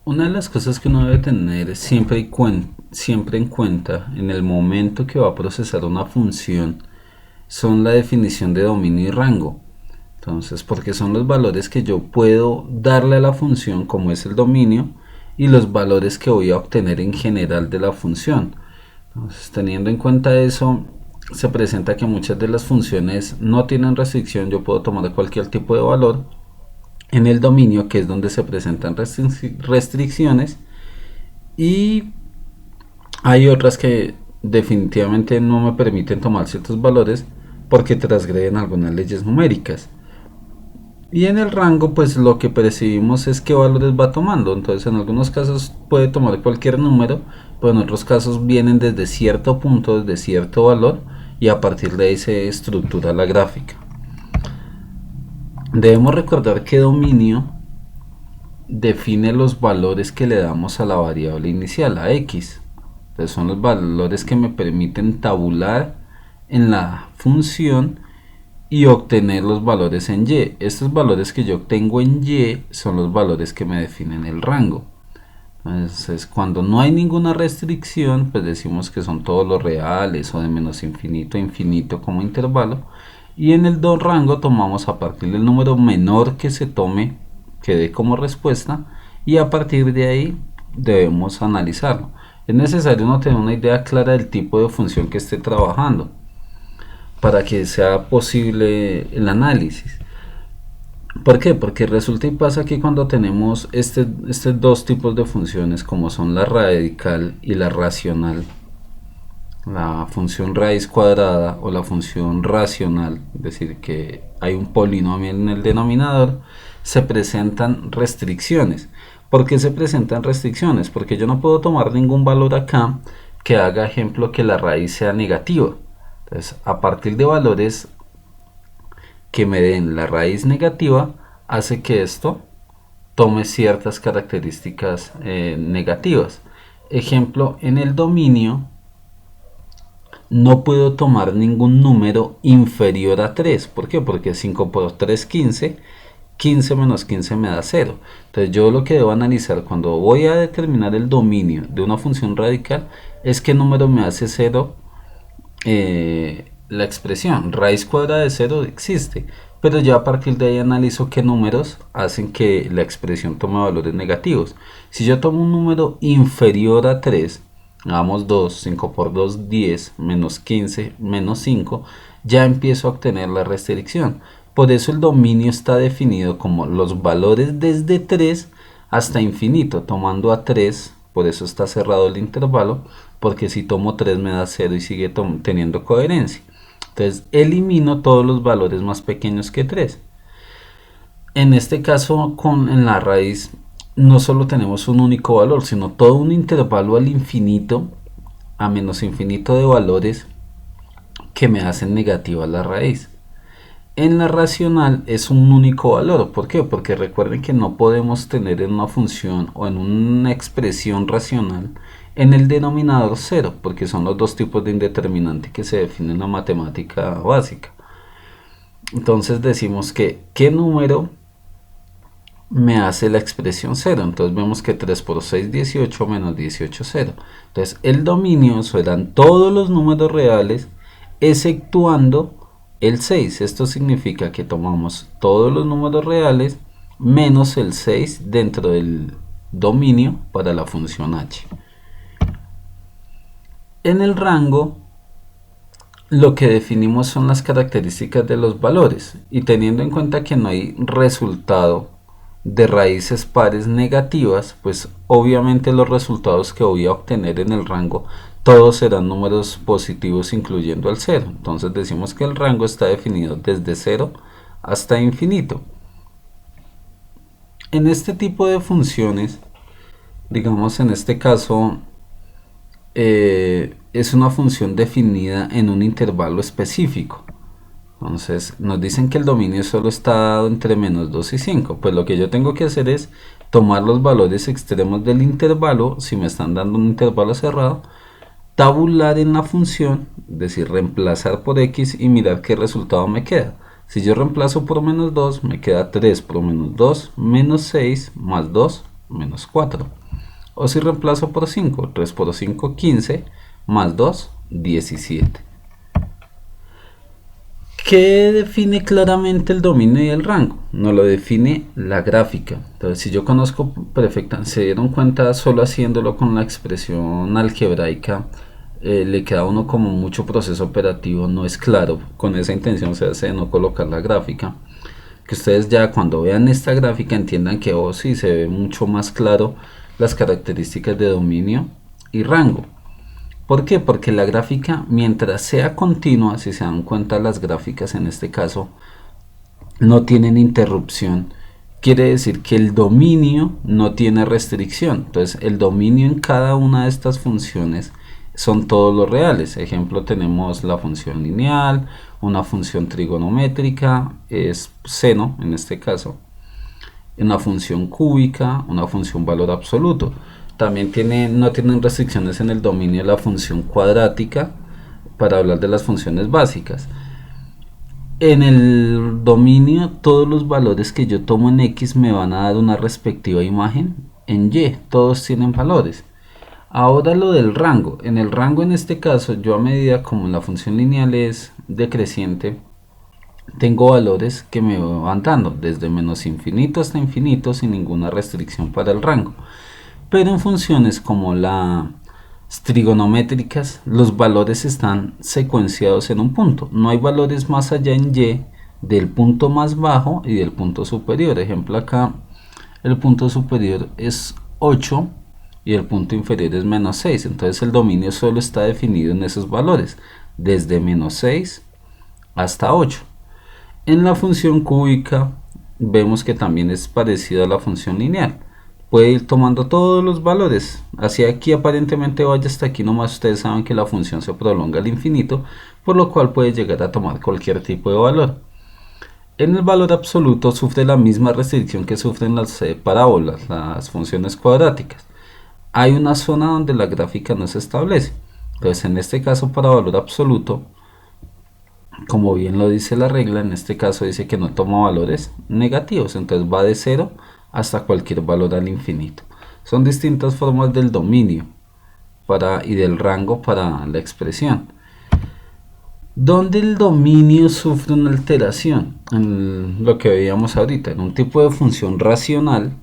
Una de las cosas que uno debe tener siempre en cuenta en el momento que va a procesar una función son la definición de dominio y rango. Entonces, porque son los valores que yo puedo darle a la función, como es el dominio, y los valores que voy a obtener en general de la función. Entonces, teniendo en cuenta eso, se presenta que muchas de las funciones no tienen restricción. Yo puedo tomar cualquier tipo de valor en el dominio, que es donde se presentan restricciones, y hay otras que definitivamente no me permiten tomar ciertos valores porque transgreden algunas leyes numéricas. Y en el rango, pues lo que percibimos es qué valores va tomando. Entonces, en algunos casos puede tomar cualquier número, pero en otros casos vienen desde cierto punto, desde cierto valor, y a partir de ahí se estructura la gráfica. Debemos recordar que dominio define los valores que le damos a la variable inicial, a x. Entonces son los valores que me permiten tabular en la función y obtener los valores en y. Estos valores que yo obtengo en y son los valores que me definen el rango. Entonces, cuando no hay ninguna restricción, pues decimos que son todos los reales o de menos infinito a infinito como intervalo. Y en el do rango tomamos a partir del número menor que se tome, que dé como respuesta, y a partir de ahí debemos analizarlo. Es necesario no tener una idea clara del tipo de función que esté trabajando para que sea posible el análisis. ¿Por qué? Porque resulta y pasa que cuando tenemos estos dos tipos de funciones, como son la radical y la racional, la función raíz cuadrada o la función racional, es decir, que hay un polinomio en el denominador, se presentan restricciones. ¿Por qué se presentan restricciones? Porque yo no puedo tomar ningún valor acá que haga ejemplo que la raíz sea negativa. Entonces, a partir de valores que me den la raíz negativa, hace que esto tome ciertas características negativas. Ejemplo, en el dominio no puedo tomar ningún número inferior a 3. ¿Por qué? Porque 5 por 3, 15. 15 menos 15 me da 0. Entonces yo lo que debo analizar cuando voy a determinar el dominio de una función radical es qué número me hace 0. La expresión raíz cuadrada de 0 existe, pero ya a partir de ahí analizo qué números hacen que la expresión tome valores negativos. Si yo tomo un número inferior a 3, hagamos 2, 5 por 2, 10, menos 15, menos 5, ya empiezo a obtener la restricción. Por eso el dominio está definido como los valores desde 3 hasta infinito, tomando a 3, por eso está cerrado el intervalo, porque si tomo 3 me da 0 y sigue teniendo coherencia. Entonces elimino todos los valores más pequeños que 3. En este caso, en la raíz, no solo tenemos un único valor, sino todo un intervalo al infinito, a menos infinito de valores que me hacen negativa la raíz. En la racional es un único valor. ¿Por qué? Porque recuerden que no podemos tener en una función o en una expresión racional en el denominador 0, porque son los dos tipos de indeterminante que se definen en la matemática básica. Entonces decimos que ¿qué número me hace la expresión 0? Entonces vemos que 3 por 6, 18 menos 18, 0. Entonces el dominio serán todos los números reales exceptuando el 6. Esto significa que tomamos todos los números reales menos el 6 dentro del dominio para la función h. En el rango lo que definimos son las características de los valores, y teniendo en cuenta que no hay resultado de raíces pares negativas, pues obviamente los resultados que voy a obtener en el rango todos serán números positivos incluyendo el 0. Entonces decimos que el rango está definido desde 0 hasta infinito. En este tipo de funciones, digamos en este caso, es una función definida en un intervalo específico. Entonces nos dicen que el dominio solo está dado entre menos 2 y 5. Pues lo que yo tengo que hacer es tomar los valores extremos del intervalo, si me están dando un intervalo cerrado, tabular en la función, es decir, reemplazar por x y mirar qué resultado me queda. Si yo reemplazo por menos 2, me queda 3 por menos 2, menos 6 más 2 menos 4. O si reemplazo por 5, 3 por 5, 15, más 2, 17. ¿Qué define claramente el dominio y el rango? Nos lo define la gráfica. Entonces, si yo conozco perfectamente, se dieron cuenta solo haciéndolo con la expresión algebraica, le queda a uno como mucho proceso operativo, no es claro. Con esa intención se hace de no colocar la gráfica. Que ustedes ya cuando vean esta gráfica entiendan que sí se ve mucho más claro las características de dominio y rango. ¿Por qué? Porque la gráfica, mientras sea continua, si se dan cuenta las gráficas en este caso, no tienen interrupción. Quiere decir que el dominio no tiene restricción. Entonces, el dominio en cada una de estas funciones son todos los reales. Ejemplo, tenemos la función lineal, una función trigonométrica, es seno en este caso, una función cúbica, una función valor absoluto. También no tienen restricciones en el dominio de la función cuadrática para hablar de las funciones básicas. En el dominio todos los valores que yo tomo en X me van a dar una respectiva imagen en Y, todos tienen valores. Ahora lo del rango, en el rango en este caso yo a medida como la función lineal es decreciente, tengo valores que me van dando desde menos infinito hasta infinito sin ninguna restricción para el rango. Pero en funciones como las trigonométricas, los valores están secuenciados en un punto. No hay valores más allá en Y del punto más bajo y del punto superior. Ejemplo, acá el punto superior es 8 y el punto inferior es menos 6. Entonces el dominio solo está definido en esos valores, desde menos 6 hasta 8. En la función cúbica vemos que también es parecido a la función lineal. Puede ir tomando todos los valores. Hacia aquí aparentemente vaya hasta aquí nomás. Ustedes saben que la función se prolonga al infinito, por lo cual puede llegar a tomar cualquier tipo de valor. En el valor absoluto sufre la misma restricción que sufren las parábolas, las funciones cuadráticas. Hay una zona donde la gráfica no se establece. Entonces en este caso para valor absoluto, como bien lo dice la regla, en este caso dice que no toma valores negativos, entonces va de 0 hasta cualquier valor al infinito. Son distintas formas del dominio y del rango para la expresión. ¿Dónde el dominio sufre una alteración? En lo que veíamos ahorita, en un tipo de función racional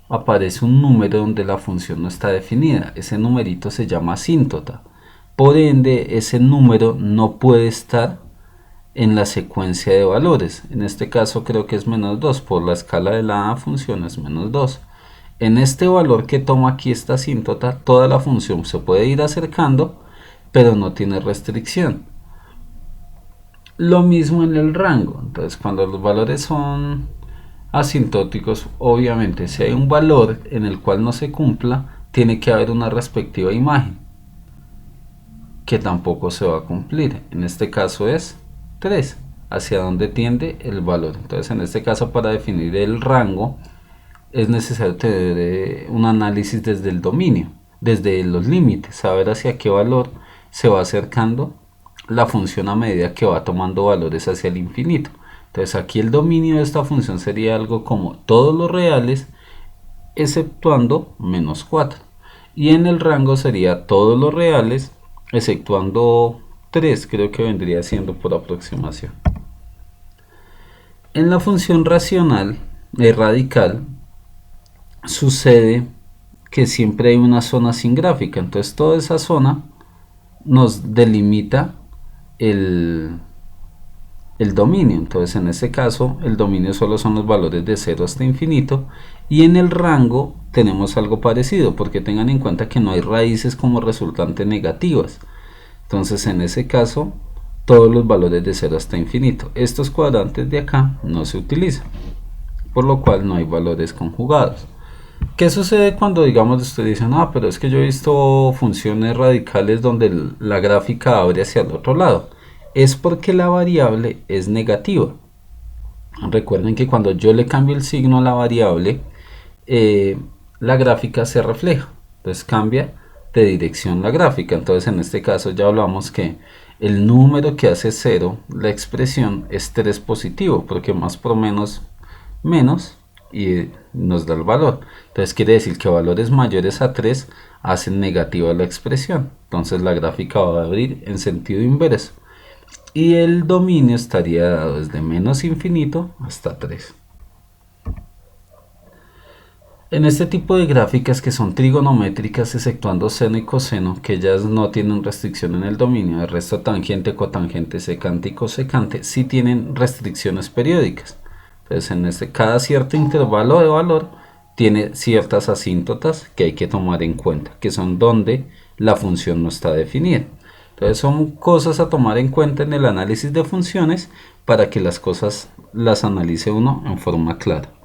aparece un número donde la función no está definida. Ese numerito se llama asíntota. Por ende, ese número no puede estar en la secuencia de valores. En este caso creo que es menos 2, por la escala de la función es menos 2. En este valor que toma aquí esta asíntota, toda la función se puede ir acercando, pero no tiene restricción. Lo mismo en el rango. Entonces cuando los valores son asintóticos, obviamente si hay un valor en el cual no se cumpla, tiene que haber una respectiva imagen que tampoco se va a cumplir. En este caso es 3, hacia dónde tiende el valor. Entonces en este caso para definir el rango es necesario tener un análisis desde el dominio, desde los límites, saber hacia qué valor se va acercando la función a medida que va tomando valores hacia el infinito. Entonces aquí el dominio de esta función sería algo como todos los reales exceptuando menos 4, y en el rango sería todos los reales exceptuando 3, creo que vendría siendo por aproximación. En la función racional radical sucede que siempre hay una zona sin gráfica, entonces toda esa zona nos delimita el dominio. Entonces en este caso el dominio solo son los valores de 0 hasta infinito, y en el rango tenemos algo parecido, porque tengan en cuenta que no hay raíces como resultante negativas. Entonces en ese caso todos los valores de 0 hasta infinito. Estos cuadrantes de acá no se utilizan, por lo cual no hay valores conjugados. ¿Qué sucede cuando, digamos, ustedes dicen, pero es que yo he visto funciones radicales donde la gráfica abre hacia el otro lado? Es porque la variable es negativa. Recuerden que cuando yo le cambio el signo a la variable, la gráfica se refleja, entonces cambia de dirección la gráfica. Entonces en este caso ya hablamos que el número que hace 0, la expresión es 3 positivo, porque más por menos, menos y nos da el valor. Entonces quiere decir que valores mayores a 3 hacen negativa la expresión. Entonces la gráfica va a abrir en sentido inverso. Y el dominio estaría dado desde menos infinito hasta 3. En este tipo de gráficas que son trigonométricas, exceptuando seno y coseno, que ellas no tienen restricción en el dominio, el resto tangente, cotangente, secante y cosecante, sí tienen restricciones periódicas. Entonces, cada cierto intervalo de valor tiene ciertas asíntotas que hay que tomar en cuenta, que son donde la función no está definida. Entonces, son cosas a tomar en cuenta en el análisis de funciones para que las cosas las analice uno en forma clara.